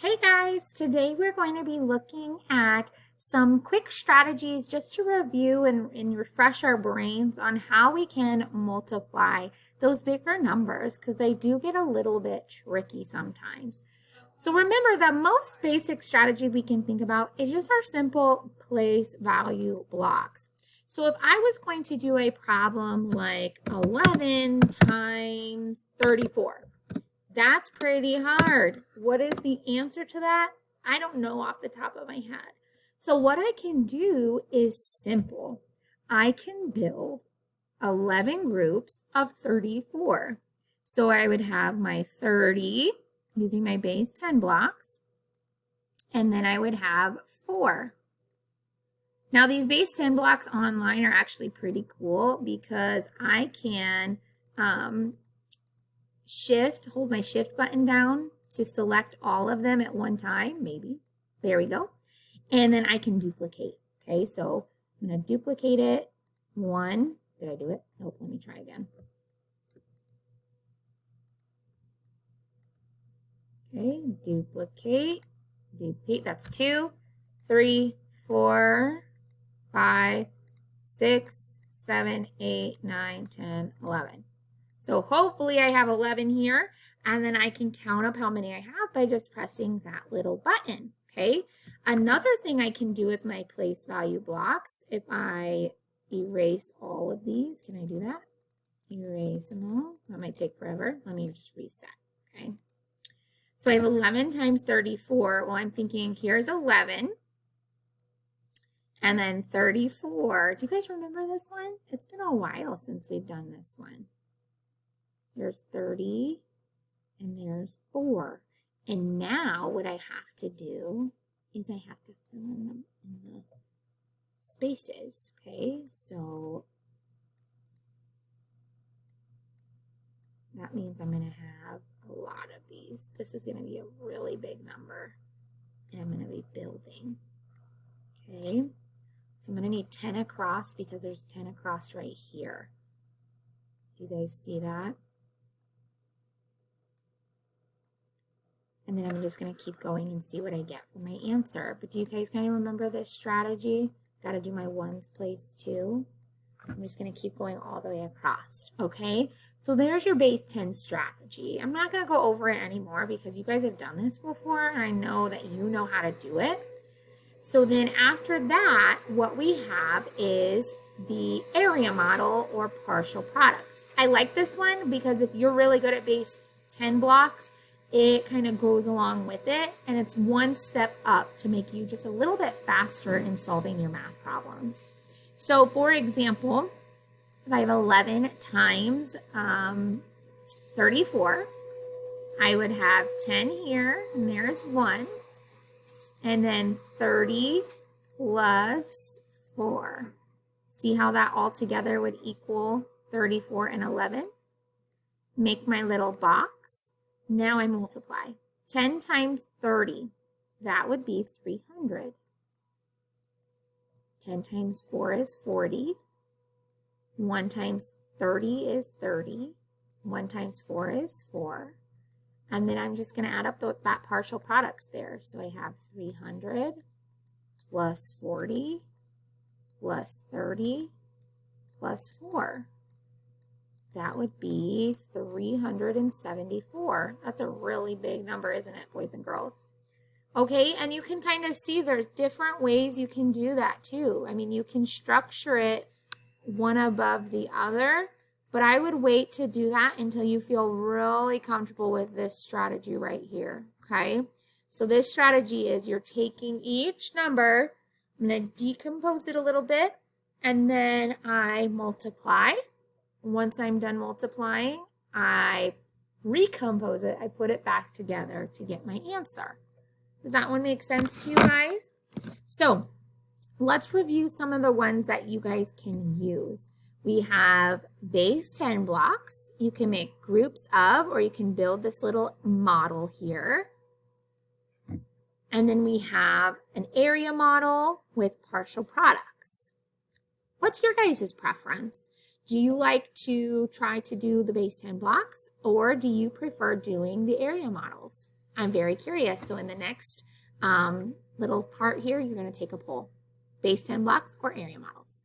Hey guys, today we're going to be looking at some quick strategies just to review and refresh our brains on how we can multiply those bigger numbers because they do get a little bit tricky sometimes. So remember, the most basic strategy we can think about is just our simple place value blocks. So if I was going to do a problem like 11 times 34, that's pretty hard. What is the answer to that? I don't know off the top of my head. So what I can do is simple. I can build 11 groups of 34. So I would have my 30 using my base 10 blocks, and then I would have 4. Now these base 10 blocks online are actually pretty cool because I can hold my shift button down to select all of them at one time, maybe. There we go. And then I can duplicate. Okay, so I'm going to duplicate it. 1. Did I do it? Nope, let me try again. Okay, duplicate, that's 2, 3, 4, 5, 6, 7, 8, 9, 10, 11. So hopefully I have 11 here, and then I can count up how many I have by just pressing that little button, okay? Another thing I can do with my place value blocks, if I erase all of these, can I do that? Erase them all. That might take forever. Let me just reset, okay? So I have 11 times 34. Well, I'm thinking here's 11. And then 34. Do you guys remember this one? It's been a while since we've done this one. There's 30, and there's 4. And now what I have to do is I have to fill in the spaces, okay? So that means I'm going to have a lot of these. This is going to be a really big number, and I'm going to be building, okay? So I'm going to need 10 across because there's 10 across right here. Do you guys see that? And then I'm just going to keep going and see what I get for my answer. But do you guys kind of remember this strategy? Got to do my ones place too. I'm just going to keep going all the way across. Okay, so there's your base 10 strategy. I'm not going to go over it anymore because you guys have done this before, and I know that you know how to do it. So then after that, what we have is the area model or partial products. I like this one because if you're really good at base 10 blocks, it kind of goes along with it, and it's one step up to make you just a little bit faster in solving your math problems. So for example, if I have 11 times 34, I would have 10 here, and there's 1, and then 30 plus 4. See how that all together would equal 34 and 11? Make my little box. Now I multiply. 10 times 30, that would be 300. 10 times 4 is 40. 1 times 30 is 30. 1 times 4 is 4. And then I'm just going to add up that partial products there. So I have 300 plus 40 plus 30 plus 4. That would be 374. That's a really big number, isn't it, boys and girls? Okay, and you can kind of see there's different ways you can do that too. I mean, you can structure it one above the other, but I would wait to do that until you feel really comfortable with this strategy right here, okay? So this strategy is you're taking each number, I'm going to decompose it a little bit, and then I multiply. Once I'm done multiplying, I recompose it. I put it back together to get my answer. Does that one make sense to you guys? So let's review some of the ones that you guys can use. We have base 10 blocks. You can make groups of, or you can build this little model here. And then we have an area model with partial products. What's your guys' preference? Do you like to try to do the base 10 blocks, or do you prefer doing the area models? I'm very curious. So in the next little part here, you're going to take a poll. Base 10 blocks or area models?